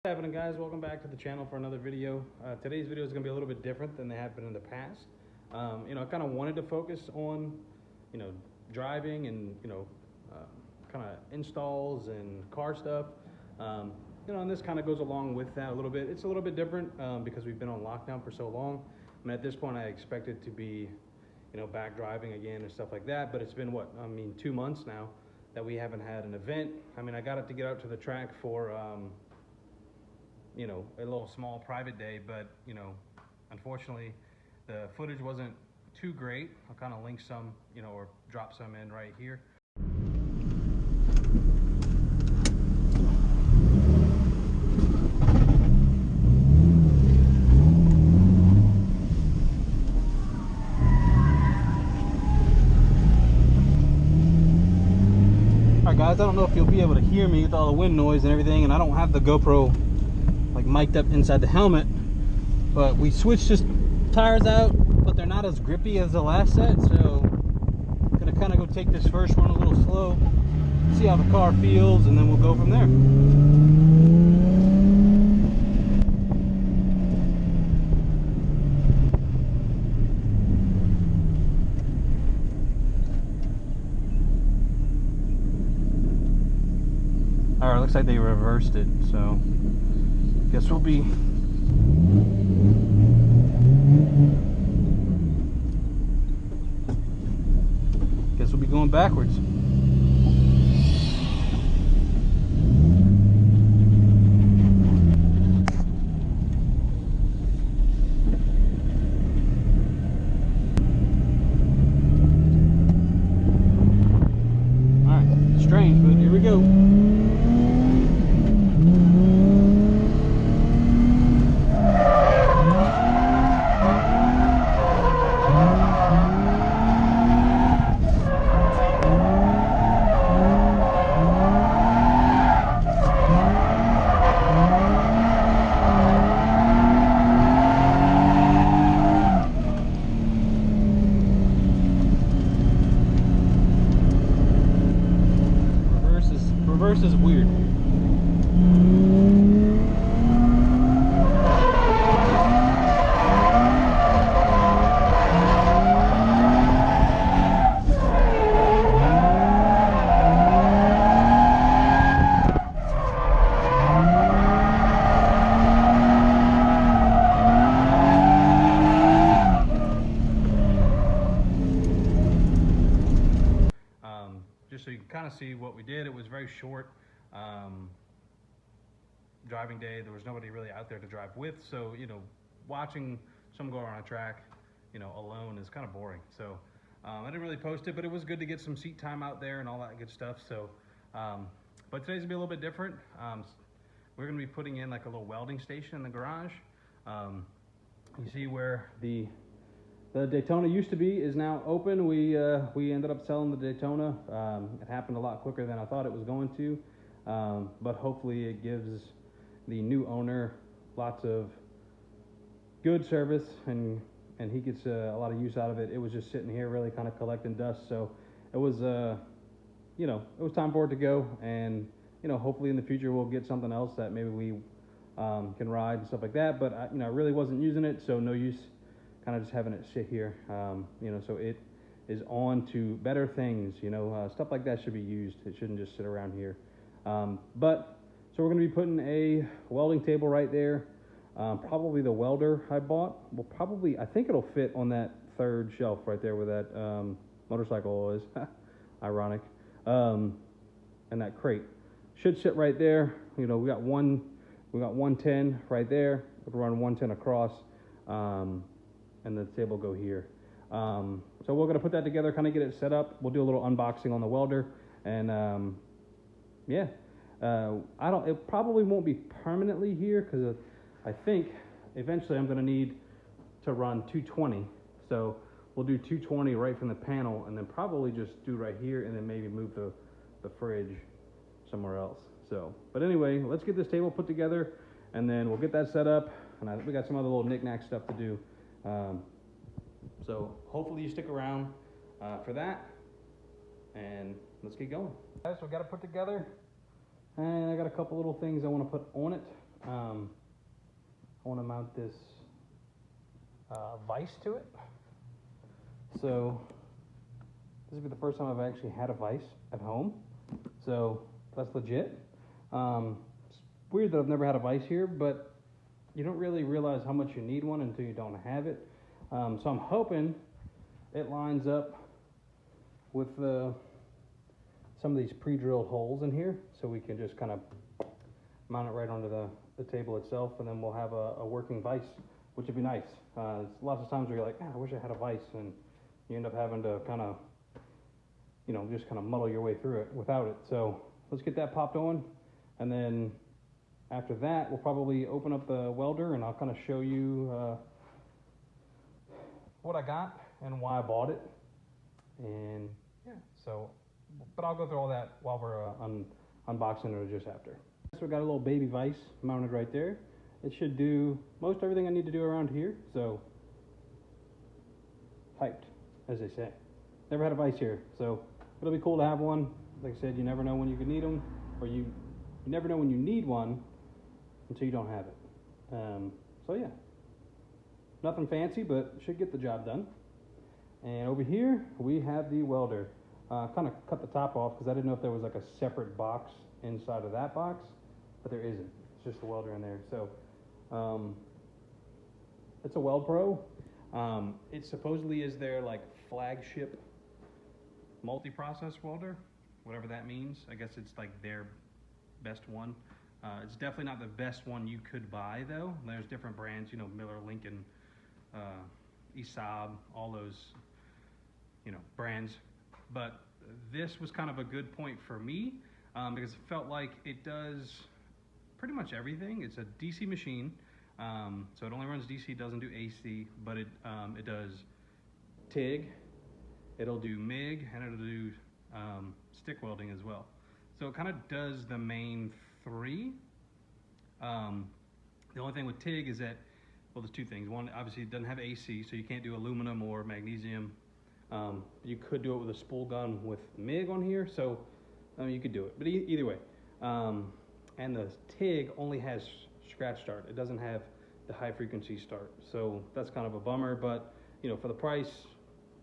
What's happening, guys? Welcome back to the channel for another video. Today's video is going to be a little bit different than they have been in the past. I kind of wanted to focus on, driving and, kind of installs and car stuff. And this kind of goes along with that a little bit. It's a little bit different because we've been on lockdown for so long. I mean, at this point, I expected to be, back driving again and stuff like that. But it's been 2 months now that we haven't had an event. I mean, I got it to get out to the track for, a little small private day, but, unfortunately, the footage wasn't too great. I'll kind of link some, or drop some in right here. Alright guys, I don't know if you'll be able to hear me with all the wind noise and everything, and I don't have the GoPro like mic'd up inside the helmet, but we switched just tires out, but they're not as grippy as the last set, so I'm gonna kind of go take this first one a little slow, see how the car feels, and then we'll go from there. All right, looks like they reversed it, so guess we'll be going backwards. All right, strange, but here we go. Reverse is weird. Just so you can kind of see what we did. It was very short driving day. There was nobody really out there to drive with, so watching someone go around a track alone is kind of boring. So I didn't really post it, but it was good to get some seat time out there and all that good stuff. So but today's gonna be a little bit different. We're gonna be putting in like a little welding station in the garage. You see where the Daytona used to be is now open. We ended up selling the Daytona. It happened a lot quicker than I thought it was going to, but hopefully it gives the new owner lots of good service, and he gets a lot of use out of it. It was just sitting here really kind of collecting dust, so it was it was time for it to go, and hopefully in the future we'll get something else that maybe we can ride and stuff like that. But I really wasn't using it, so no use kind of just having it sit here, so it is on to better things. Stuff like that should be used. It shouldn't just sit around here. So we're going to be putting a welding table right there. Probably the welder I bought I think it'll fit on that third shelf right there where that motorcycle is. Ironic. And that crate should sit right there. We got 110 right there. We'll run 110 across. And the table go here. So we're gonna put that together, kind of get it set up. We'll do a little unboxing on the welder, and it probably won't be permanently here because I think eventually I'm gonna need to run 220. So we'll do 220 right from the panel, and then probably just do right here, and then maybe move the fridge somewhere else. So, but anyway, let's get this table put together, and then we'll get that set up. And we got some other little knick-knack stuff to do. So hopefully you stick around for that, and let's get going. Guys, so I got it put together, and I got a couple little things I want to put on it. I want to mount this vise to it. So this will be the first time I've actually had a vise at home. So that's legit. It's weird that I've never had a vise here, but you don't really realize how much you need one until you don't have it. So I'm hoping it lines up with some of these pre-drilled holes in here, so we can just kind of mount it right onto the table itself, and then we'll have a working vise, which would be nice. Lots of times where you're like, I wish I had a vise, and you end up having to kind of, just kind of muddle your way through it without it. So let's get that popped on, and then after that, we'll probably open up the welder, and I'll kind of show you what I got and why I bought it. And yeah, but I'll go through all that while we're unboxing it or just after. So we got a little baby vise mounted right there. It should do most everything I need to do around here. So hyped, as they say. Never had a vise here, so it'll be cool to have one. Like I said, you never know when you could need them, or you never know when you need one until you don't have it. So yeah, nothing fancy, but should get the job done. And over here we have the welder. Kind of cut the top off because I didn't know if there was like a separate box inside of that box, but there isn't. It's just the welder in there. So it's a WeldPro. It supposedly is their like flagship multi-process welder, whatever that means. I guess it's like their best one. It's definitely not the best one you could buy though. There's different brands, Miller, Lincoln, Isab, all those, brands. But this was kind of a good point for me because it felt like it does pretty much everything. It's a DC machine, so it only runs DC, doesn't do AC, but it does TIG, it'll do MIG, and it'll do stick welding as well. So it kind of does the main three. The only thing with TIG is that, well, there's two things. One, obviously it doesn't have AC, so you can't do aluminum or magnesium. You could do it with a spool gun with MIG on here, so you could do it. But either way, and the TIG only has scratch start. It doesn't have the high frequency start, so that's kind of a bummer. But for the price,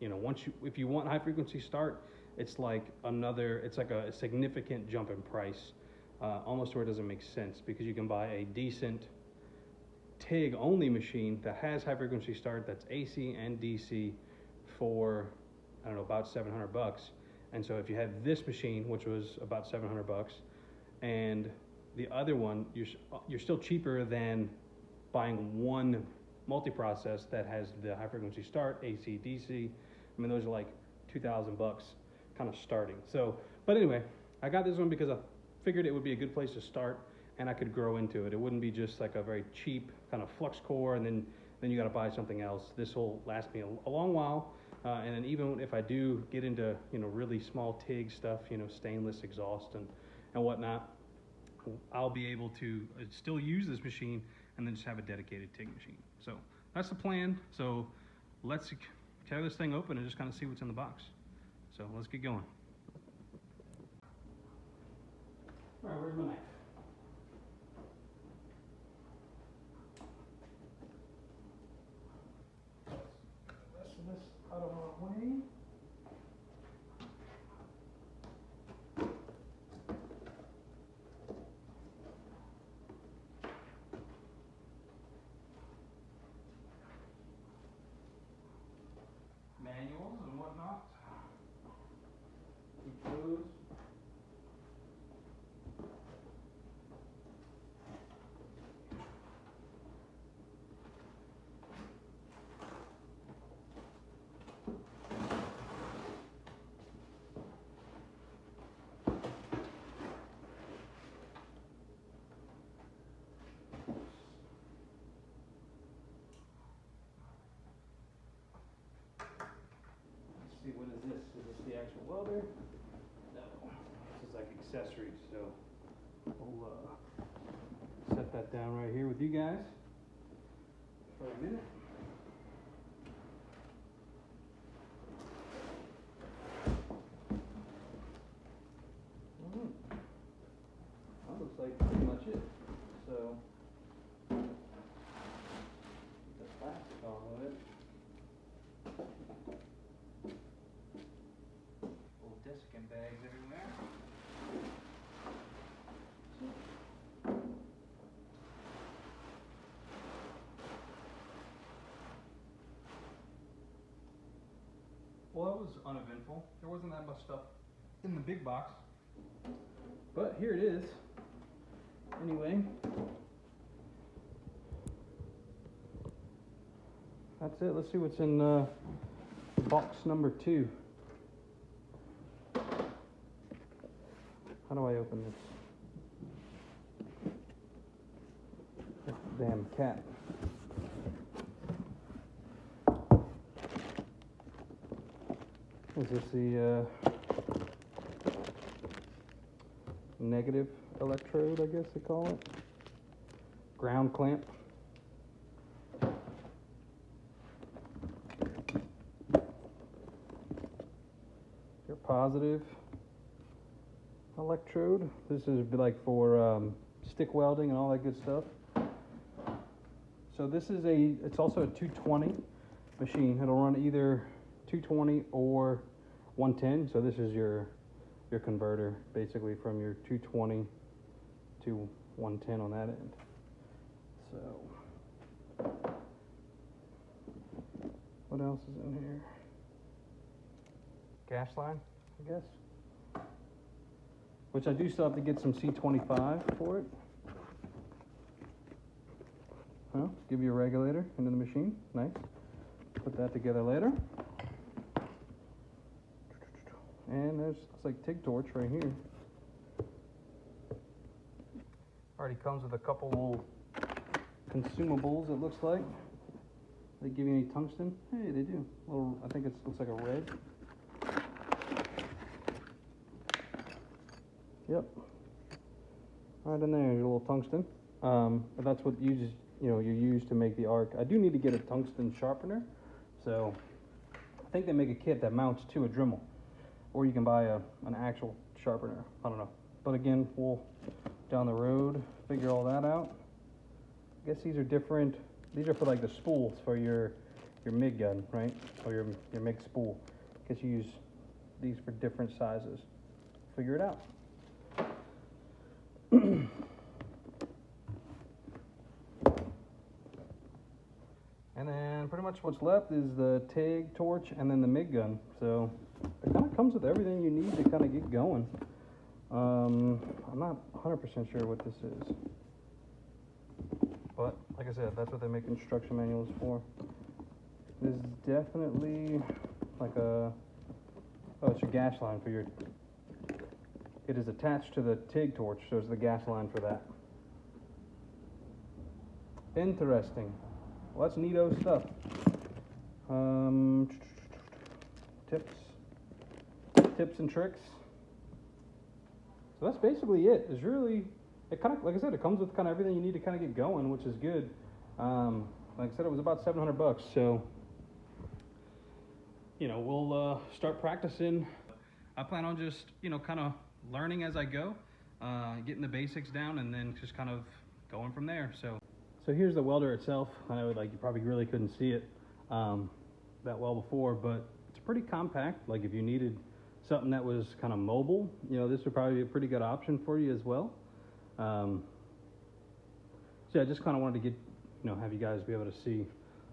if you want high frequency start, it's like a significant jump in price, almost where it doesn't make sense, because you can buy a decent TIG only machine that has high frequency start, that's AC and DC, for I don't know, about $700. And so if you had this machine, which was about $700, and the other one, you're still cheaper than buying one multi-process that has the high frequency start, AC, DC. I mean, those are like $2,000 kind of starting. So, but anyway, I got this one because I figured it would be a good place to start, and I could grow into it. It wouldn't be just like a very cheap kind of flux core, and then you got to buy something else. This will last me a long while. And then even if I do get into really small TIG stuff, stainless exhaust and whatnot, I'll be able to still use this machine and then just have a dedicated TIG machine. So that's the plan. So let's tear this thing open and just kind of see what's in the box. So let's get going. All right, where's my knife? Out of our way. Manuals and whatnot. Keep those. What is this? Is this the actual welder? No. This is like accessories, so we'll set that down right here with you guys for a minute. That looks like pretty much it. So was uneventful. There wasn't that much stuff in the big box, but here it is. Anyway, that's it. Let's see what's in box number 2. How do I open this? This damn cat. Is this the negative electrode, I guess they call it? Ground clamp. Your positive electrode. This is like for stick welding and all that good stuff. So this is it's also a 220 machine. It'll run either 220 or 110. So this is your converter, basically from your 220 to 110 on that end. So what else is in here? Gas line, I guess. Which I do still have to get some C25 for it. Well, give you a regulator into the machine. Nice. Put that together later. And there's, looks like TIG torch right here. Already comes with a couple little consumables, it looks like. They give you any tungsten? Hey, they do. Little, I think it looks like a red. Yep. Right in there, your little tungsten. But that's what you use to make the arc. I do need to get a tungsten sharpener. So I think they make a kit that mounts to a Dremel, or you can buy an actual sharpener. I don't know. But again, we'll down the road figure all that out. I guess these are different. These are for like the spools for your MIG gun, right? Or your MIG spool. I guess you use these for different sizes. Figure it out. And then pretty much what's left is the TIG torch and then the MIG gun. So it kind of comes with everything you need to kind of get going. I'm not 100% sure what this is, but like I said, that's what they make instruction manuals for. This is definitely like it's your gas line for your. It is attached to the TIG torch, so it's the gas line for that. Interesting. Well, that's neato stuff. Tips and tricks. So that's basically it. It's really, it kind of, like I said, it comes with kind of everything you need to kind of get going, which is good. Like I said, it was about $700, so we'll start practicing. I plan on just kind of learning as I go, getting the basics down, and then just kind of going from there. So here's the welder itself. I know like you probably really couldn't see it that well before, but it's pretty compact. Like if you needed something that was kind of mobile, this would probably be a pretty good option for you as well. So yeah, I just kind of wanted to get, have you guys be able to see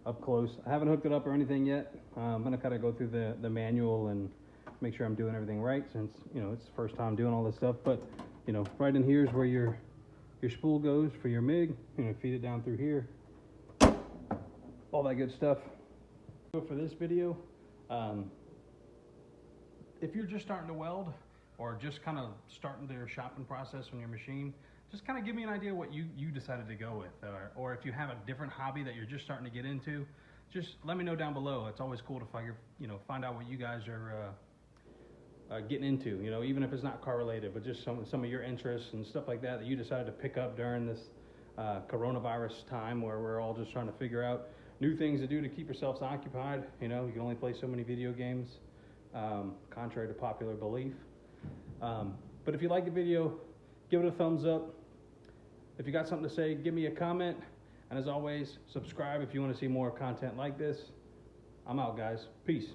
up close. I haven't hooked it up or anything yet. I'm gonna kind of go through the manual and make sure I'm doing everything right, since it's the first time doing all this stuff. But right in here is where your spool goes for your MIG. Feed it down through here, all that good stuff. So for this video, if you're just starting to weld, or just kind of starting their shopping process on your machine, just kind of give me an idea what you decided to go with, or if you have a different hobby that you're just starting to get into, just let me know down below. It's always cool to find out what you guys are getting into, even if it's not car related, but just some of your interests and stuff like that you decided to pick up during this coronavirus time, where we're all just trying to figure out new things to do to keep yourselves occupied. You can only play so many video games, contrary to popular belief. But if you like the video, give it a thumbs up. If you got something to say, give me a comment. And as always, subscribe if you want to see more content like this. I'm out, guys. Peace.